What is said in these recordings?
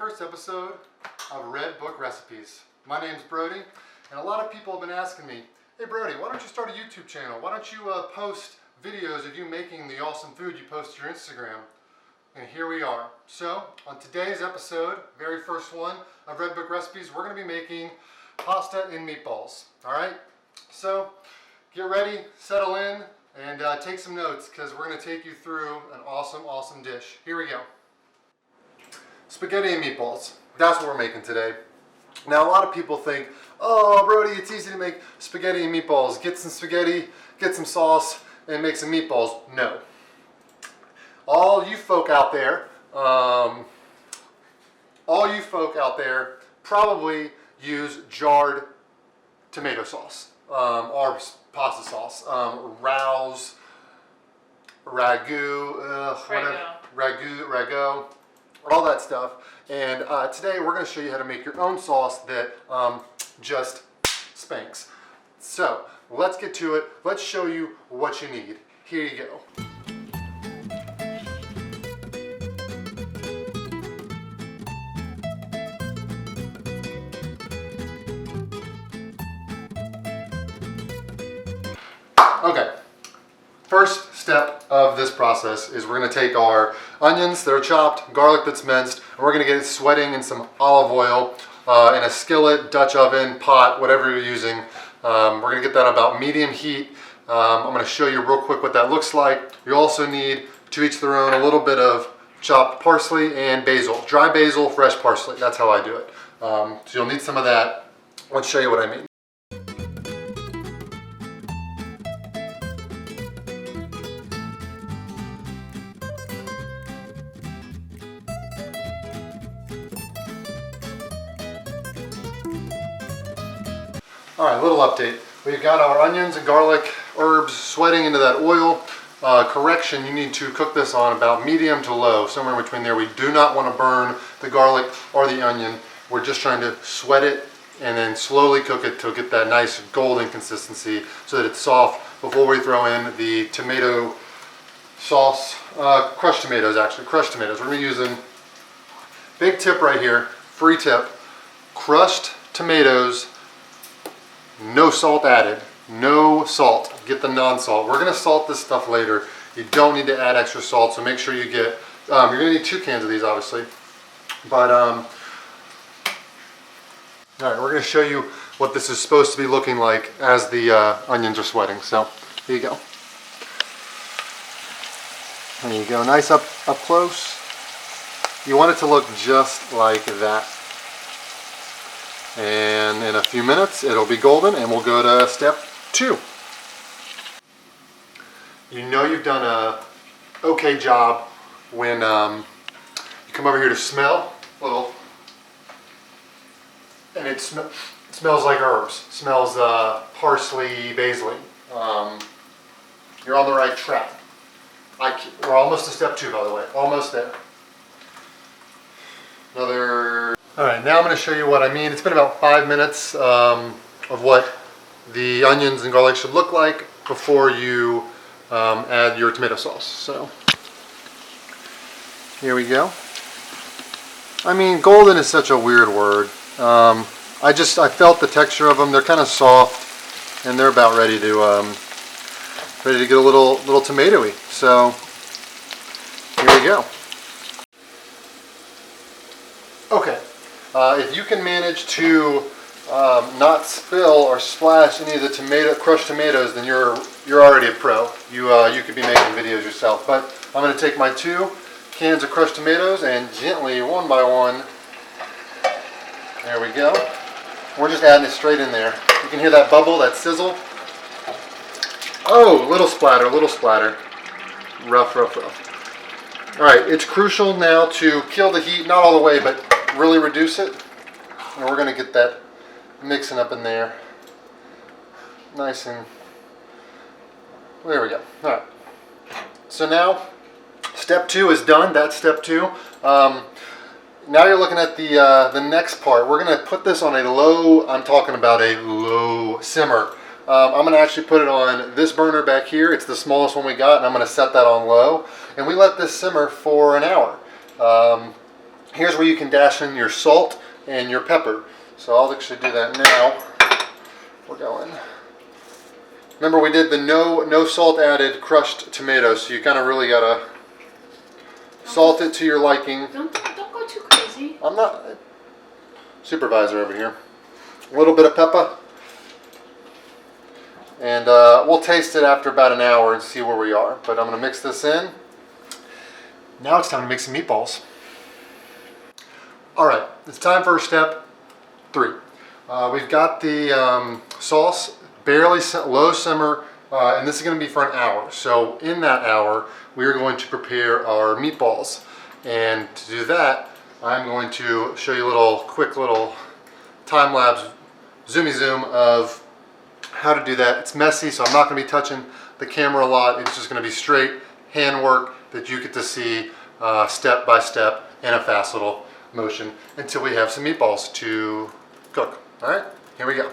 first episode of Red Book Recipes. My name's Brody, and a lot of people have been asking me, hey Brody, why don't you start a YouTube channel? Why don't you post videos of you making the awesome food you post to your Instagram? And here we are. So, on today's episode, very first one of Red Book Recipes, we're going to be making pasta and meatballs. Alright? So, get ready, settle in, and take some notes, because we're going to take you through an awesome dish. Here we go. Spaghetti and meatballs. That's what we're making today. Now, a lot of people think, oh, Brody, it's easy to make spaghetti and meatballs. Get some spaghetti, get some sauce, and make some meatballs. No. All you folk out there probably use jarred tomato sauce or pasta sauce, rouse, ragu, all that stuff. And today we're going to show you how to make your own sauce that just spanks. So let's get to it. Let's show you what you need. Here you go. Okay, first step of this process is we're going to take our onions that are chopped, garlic that's minced, and we're going to get it sweating in some olive oil in a skillet, Dutch oven, pot, whatever you're using. We're going to get that on about medium heat. I'm going to show you real quick what that looks like. You also need, to each their own, a little bit of chopped parsley and basil. Dry basil, fresh parsley. That's how I do it. So you'll need some of that. Let's show you what I mean. All right, little update. We've got our onions and garlic, herbs sweating into that oil. Correction, you need to cook this on about medium to low, somewhere in between there. We do not want to burn the garlic or the onion. We're just trying to sweat it and then slowly cook it to get that nice golden consistency so that it's soft before we throw in the tomato sauce. Crushed tomatoes, actually. Crushed tomatoes. We're going to be using, big tip right here, free tip, crushed tomatoes. No salt added. No salt. Get the non-salt. We're going to salt this stuff later. You don't need to add extra salt, so make sure you get, you're going to need 2 cans of these, obviously. But, all right, we're going to show you what this is supposed to be looking like as the onions are sweating. So, here you go. There you go. Nice up close. You want it to look just like that. And in a few minutes it'll be golden and we'll go to step 2. You know you've done a okay job when you come over here to smell and it smells like herbs. Smells parsley, basil. You're on the right track. We're almost to step 2, by the way. Almost there. Alright, now I'm going to show you what I mean. It's been about 5 minutes of what the onions and garlic should look like before you add your tomato sauce. So, here we go. I mean, golden is such a weird word. I felt the texture of them. They're kind of soft and they're about ready to get a little tomatoey. So, here we go. Okay. If you can manage to not spill or splash any of the crushed tomatoes, then you're already a pro. You could be making videos yourself. But I'm going to take my 2 cans of crushed tomatoes and gently, one by one, there we go. We're just adding it straight in there. You can hear that bubble, that sizzle. Oh, little splatter. Rough. All right, it's crucial now to kill the heat, not all the way, but really reduce it, and we're going to get that mixing up in there nice and there we go. All right, so now step 2 is done. That's step 2. Now you're looking at the next part. We're going to put this on a low, I'm talking about a low simmer. I'm going to actually put it on this burner back here. It's the smallest one we got, and I'm going to set that on low, and we let this simmer for an hour. here's where you can dash in your salt and your pepper. So I'll actually do that now. We're going. Remember, we did the no salt added crushed tomatoes, so you kind of really gotta salt it to your liking. Don't go too crazy. I'm not supervisor over here. A little bit of pepper. And we'll taste it after about an hour and see where we are. But I'm gonna mix this in. Now it's time to make some meatballs. All right, it's time for step 3. We've got the sauce barely low simmer, and this is going to be for an hour. So in that hour, we are going to prepare our meatballs. And to do that, I'm going to show you a quick little time lapse, zoomy zoom of how to do that. It's messy, so I'm not going to be touching the camera a lot. It's just going to be straight handwork that you get to see step by step in a fast little motion until we have some meatballs to cook. All right, here we go.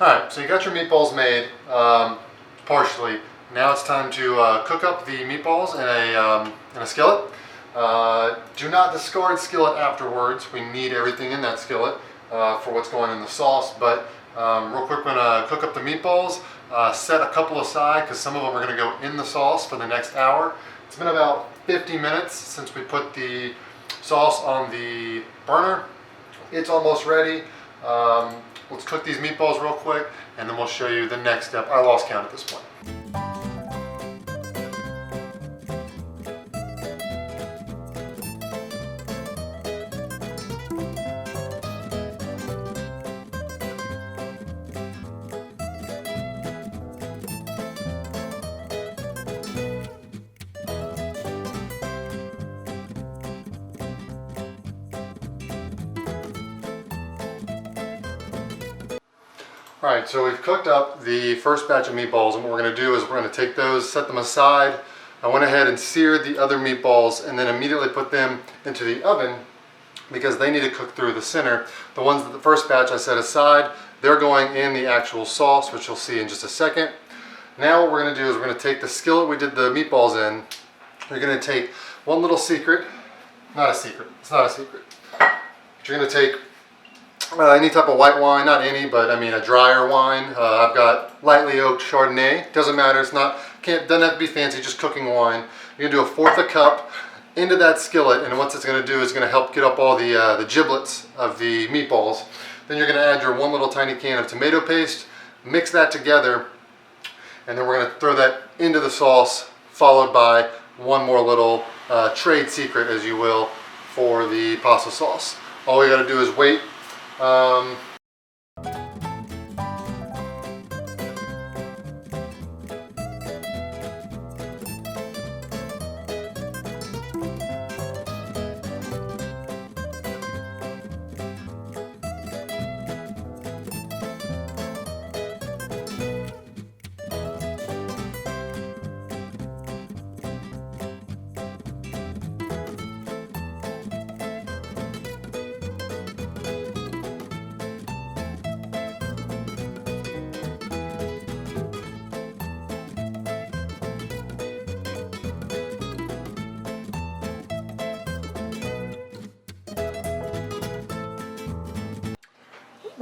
Alright, so you got your meatballs made, partially. Now it's time to cook up the meatballs in a skillet. Do not discard skillet afterwards. We need everything in that skillet for what's going in the sauce. But real quick, we're going to cook up the meatballs, set a couple aside because some of them are going to go in the sauce for the next hour. It's been about 50 minutes since we put the sauce on the burner. It's almost ready. Let's cook these meatballs real quick, and then we'll show you the next step. I lost count at this point. Alright, so we've cooked up the first batch of meatballs, and what we're going to do is we're going to take those, set them aside. I went ahead and seared the other meatballs and then immediately put them into the oven because they need to cook through the center. The ones that the first batch I set aside, they're going in the actual sauce, which you'll see in just a second. Now what we're going to do is we're going to take the skillet we did the meatballs in. You're going to take one little secret, not a secret, it's not a secret. But you're going to take any type of white wine, not any, but I mean a drier wine. I've got lightly oaked Chardonnay. Doesn't matter. Doesn't have to be fancy. Just cooking wine. You're gonna do a 1/4 cup into that skillet, and what it's gonna do is gonna help get up all the giblets of the meatballs. Then you're gonna add your one little tiny can of tomato paste. Mix that together, and then we're gonna throw that into the sauce, followed by one more little trade secret, as you will, for the pasta sauce. All we gotta do is wait.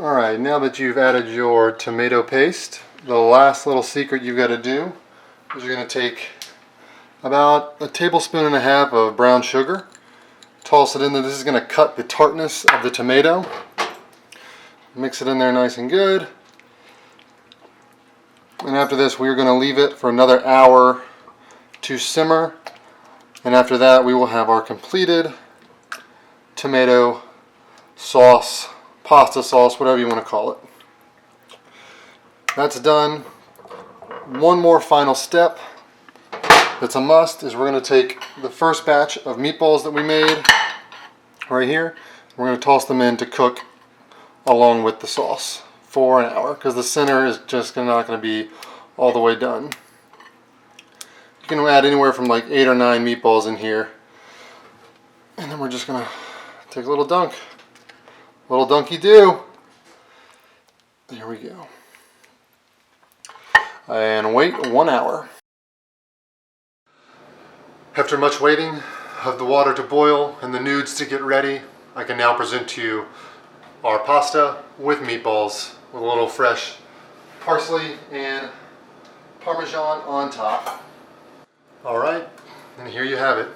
Alright, now that you've added your tomato paste, the last little secret you've got to do is you're going to take about 1.5 tablespoons of brown sugar, Toss it in there. This is going to cut the tartness of the tomato. Mix it in there nice and good. And after this, we're going to leave it for another hour to simmer. And after that, we will have our completed tomato sauce, pasta sauce, whatever you want to call it. That's done. One more final step that's a must is we're going to take the first batch of meatballs that we made right here. We're going to toss them in to cook along with the sauce for an hour because the center is just not going to be all the way done. You can add anywhere from like 8 or 9 meatballs in here. And then we're just going to take a little dunk. Little dunky do. There we go. And wait 1 hour. After much waiting of the water to boil and the nudes to get ready, I can now present to you our pasta with meatballs with a little fresh parsley and parmesan on top. All right, and here you have it.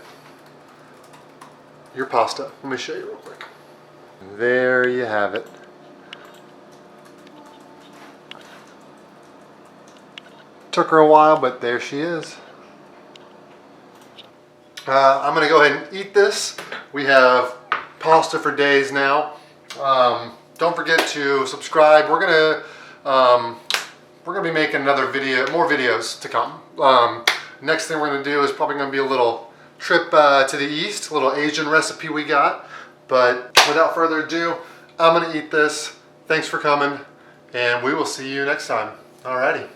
Your pasta. Let me show you real quick. There you have it. Took her a while, but there she is. I'm going to go ahead and eat this. We have pasta for days now. Don't forget to subscribe. We're gonna be making another video, more videos to come. Next thing we're gonna do is probably gonna be a little trip to the east, a little Asian recipe we got. But without further ado, I'm gonna eat this. Thanks for coming, and we will see you next time. Alrighty.